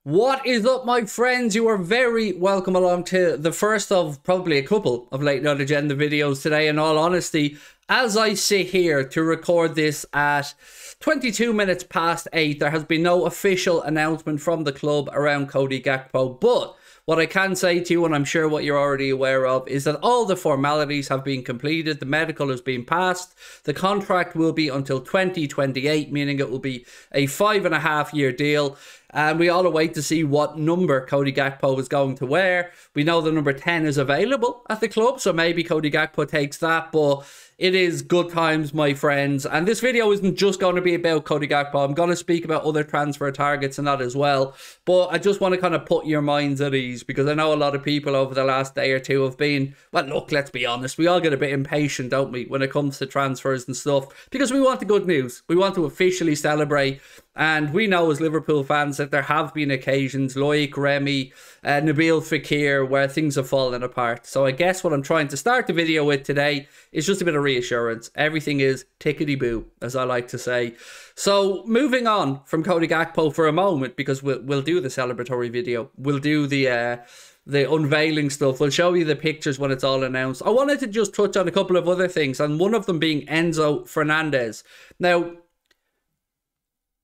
What is up, my friends? You are very welcome along to the first of probably a couple of Late Night Agenda videos today. In all honesty, as I sit here to record this at 22 minutes past 8, there has been no official announcement from the club around Cody Gakpo, but what I can say to you, and I'm sure what you're already aware of, is that all the formalities have been completed. The medical has been passed. The contract will be until 2028, meaning it will be a 5.5-year deal. And we all await to see what number Cody Gakpo is going to wear. We know the number 10 is available at the club, so maybe Cody Gakpo takes that, but it is good times, my friends. And this video isn't just going to be about Cody Gakpo. I'm going to speak about other transfer targets and that as well. But I just want to kind of put your minds at ease, because I know a lot of people over the last day or two have been, well, look, let's be honest. We all get a bit impatient, don't we, when it comes to transfers and stuff, because we want the good news. We want to officially celebrate. And we know as Liverpool fans that there have been occasions like Remy, Nabil Fekir, where things have fallen apart. So I guess what I'm trying to start the video with today is just a bit of reassurance. Everything is tickety-boo, as I like to say. So moving on from Cody Gakpo for a moment, because we'll do the celebratory video. We'll do the unveiling stuff. We'll show you the pictures when it's all announced. I wanted to just touch on a couple of other things, and one of them being Enzo Fernandez. Now,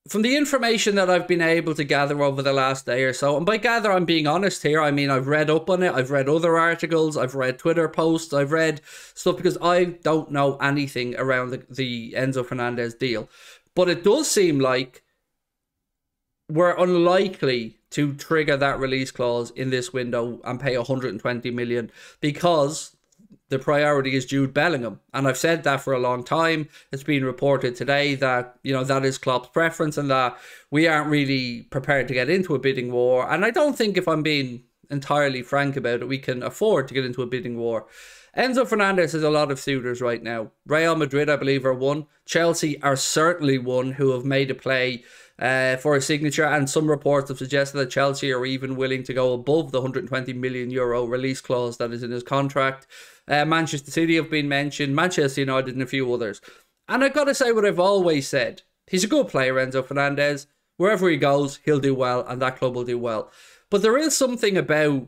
from the information that I've been able to gather over the last day or so, and by gather, I'm being honest here. I mean, I've read up on it. I've read other articles. I've read Twitter posts. I've read stuff because I don't know anything around the Enzo Fernandez deal. But it does seem like we're unlikely to trigger that release clause in this window and pay 120 million, because the priority is Jude Bellingham. And I've said that for a long time. It's been reported today that, you know, that is Klopp's preference and that we aren't really prepared to get into a bidding war. And I don't think, if I'm being entirely frank about it, we can afford to get into a bidding war. Enzo Fernandez has a lot of suitors right now. Real Madrid, I believe, are one. Chelsea are certainly one, who have made a play for a signature, and some reports have suggested that Chelsea are even willing to go above the 120 million euro release clause that is in his contract. Manchester City have been mentioned, Manchester United and a few others. And I've got to say what I've always said. He's a good player, Enzo Fernandez. Wherever he goes, he'll do well, and that club will do well. But there is something about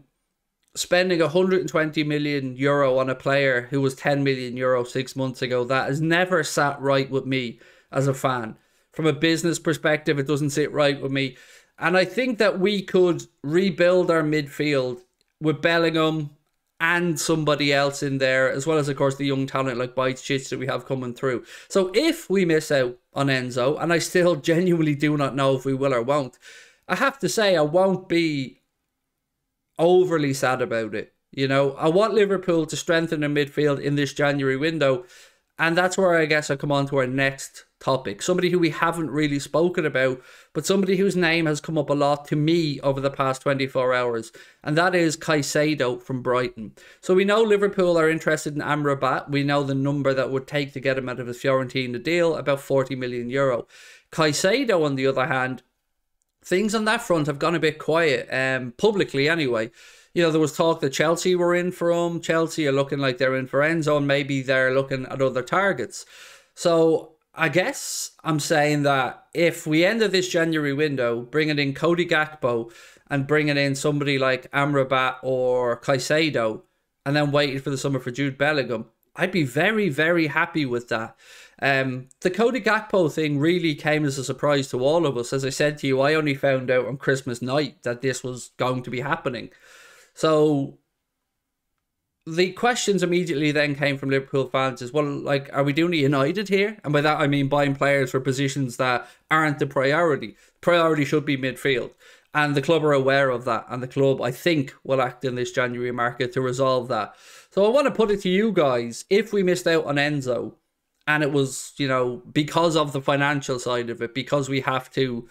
spending 120 million euro on a player who was 10 million euro 6 months ago that has never sat right with me as a fan. From a business perspective, it doesn't sit right with me. And I think that we could rebuild our midfield with Bellingham and somebody else in there, as well as, of course, the young talent like Bajcetic that we have coming through. So if we miss out on Enzo, and I still genuinely do not know if we will or won't, I have to say I won't be overly sad about it. You know, I want Liverpool to strengthen their midfield in this January window. And that's where I guess I come on to our next topic. Somebody who we haven't really spoken about, but somebody whose name has come up a lot to me over the past 24 hours. And that is Caicedo from Brighton. So we know Liverpool are interested in Amrabat. We know the number that would take to get him out of his Fiorentina deal, about 40 million euro. Caicedo, on the other hand, things on that front have gone a bit quiet, publicly anyway. You know, there was talk that Chelsea were in for him. Chelsea are looking like they're in for Enzo, and maybe they're looking at other targets. So I guess I'm saying that if we ended this January window bringing in Cody Gakpo and bringing in somebody like Amrabat or Caicedo, and then waiting for the summer for Jude Bellingham, I'd be very, very happy with that. The Cody Gakpo thing really came as a surprise to all of us. As I said to you, I only found out on Christmas night that this was going to be happening. So the questions immediately then came from Liverpool fans is, well, like, are we doing a United here? And by that I mean buying players for positions that aren't the priority. Priority should be midfield. And the club are aware of that. And the club, I think, will act in this January market to resolve that. So I want to put it to you guys, if we missed out on Enzo, and it was, you know, because of the financial side of it, because we have to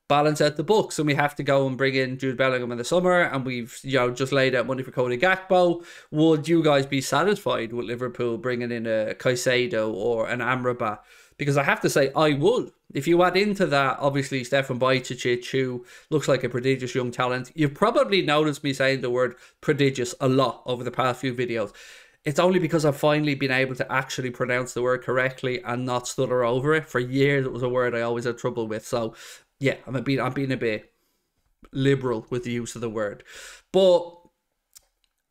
balance out the books and we have to go and bring in Jude Bellingham in the summer, and we've, you know, just laid out money for Cody Gakpo, would you guys be satisfied with Liverpool bringing in a Caicedo or an Amrabat? Because I have to say, I would. If you add into that, obviously, Stefan Bajcetic, who looks like a prodigious young talent. You've probably noticed me saying the word prodigious a lot over the past few videos. It's only because I've finally been able to actually pronounce the word correctly and not stutter over it. For years, it was a word I always had trouble with. So, yeah, I'm being a bit liberal with the use of the word. But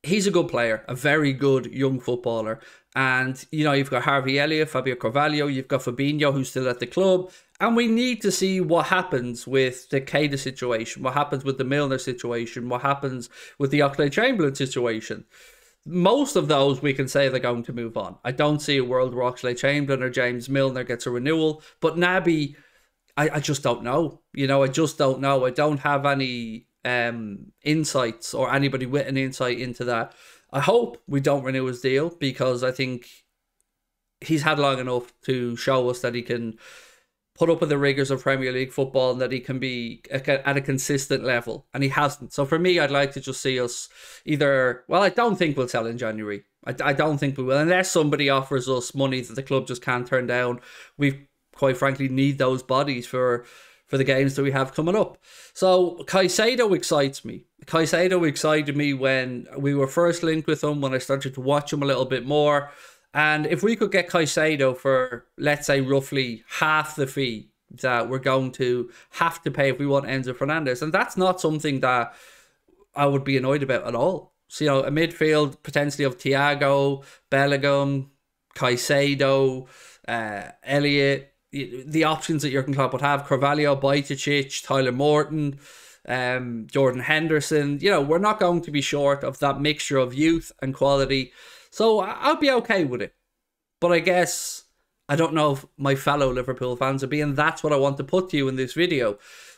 he's a good player, a very good young footballer. And, you know, you've got Harvey Elliott, Fabio Carvalho, you've got Fabinho, who's still at the club. And we need to see what happens with the Caicedo situation, what happens with the Milner situation, what happens with the Oxlade-Chamberlain situation. Most of those we can say they're going to move on. I don't see a world where Oxlade-Chamberlain or James Milner gets a renewal. But Naby, I just don't know. You know, I just don't know. I don't have any insights or anybody with an insight into that. I hope we don't renew his deal, because I think he's had long enough to show us that he can put up with the rigours of Premier League football and that he can be at a consistent level, and he hasn't. So for me, I'd like to just see us either, well, I don't think we'll sell in January. I don't think we will, unless somebody offers us money that the club just can't turn down. We quite frankly need those bodies for the games that we have coming up. So Caicedo excites me. Caicedo excited me when we were first linked with him, when I started to watch him a little bit more. And if we could get Caicedo for, let's say, roughly half the fee that we're going to have to pay if we want Enzo Fernandez, and that's not something that I would be annoyed about at all. So, you know, a midfield potentially of Thiago, Bellingham, Caicedo, Elliott, the options that Jurgen Klopp would have, Carvalho, Bajcetic, Tyler Morton, Jordan Henderson. You know, we're not going to be short of that mixture of youth and quality. So I'll be okay with it. But I guess I don't know if my fellow Liverpool fans are being. That's what I want to put to you in this video.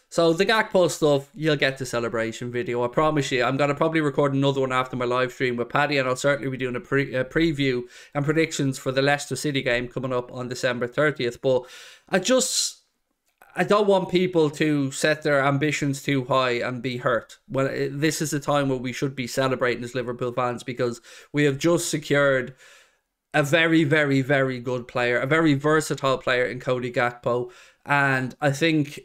So the Gakpo stuff, you'll get the celebration video. I promise you. I'm going to probably record another one after my live stream with Paddy, and I'll certainly be doing a preview and predictions for the Leicester City game coming up on December 30th. But I don't want people to set their ambitions too high and be hurt. Well, this is the time where we should be celebrating as Liverpool fans, because we have just secured a very, very, very good player, a very versatile player in Cody Gakpo. And I think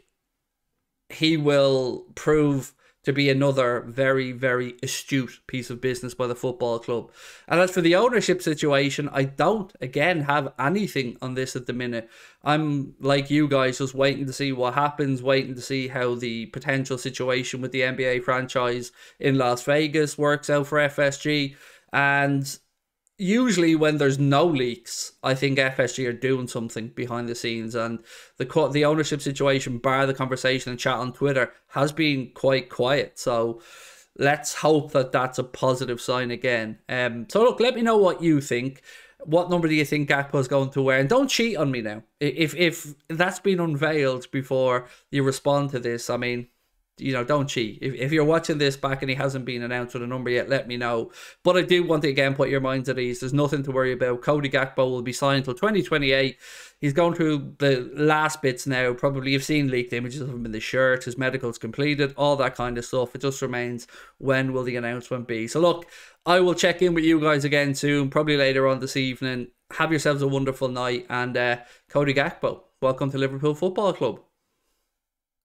he will prove to be another very, very astute piece of business by the football club. And as for the ownership situation, I don't, again, have anything on this at the minute. I'm, like you guys, just waiting to see what happens, waiting to see how the potential situation with the NBA franchise in Las Vegas works out for FSG. And usually when there's no leaks, I think FSG are doing something behind the scenes, and the ownership situation, bar the conversation and chat on Twitter, has been quite quiet. So let's hope that that's a positive sign again. So look, let me know what you think. What number do you think Gakpo is going to wear? And don't cheat on me now. If that's been unveiled before you respond to this, I mean, you know, don't cheat. If you're watching this back and he hasn't been announced with a number yet, let me know. But I do want to, again, put your minds at ease. There's nothing to worry about. Cody Gakpo will be signed till 2028. He's going through the last bits now. Probably you've seen leaked images of him in the shirt. His medical's completed. All that kind of stuff. It just remains, when will the announcement be? So look, I will check in with you guys again soon, probably later on this evening. Have yourselves a wonderful night. And Cody Gakpo, welcome to Liverpool Football Club.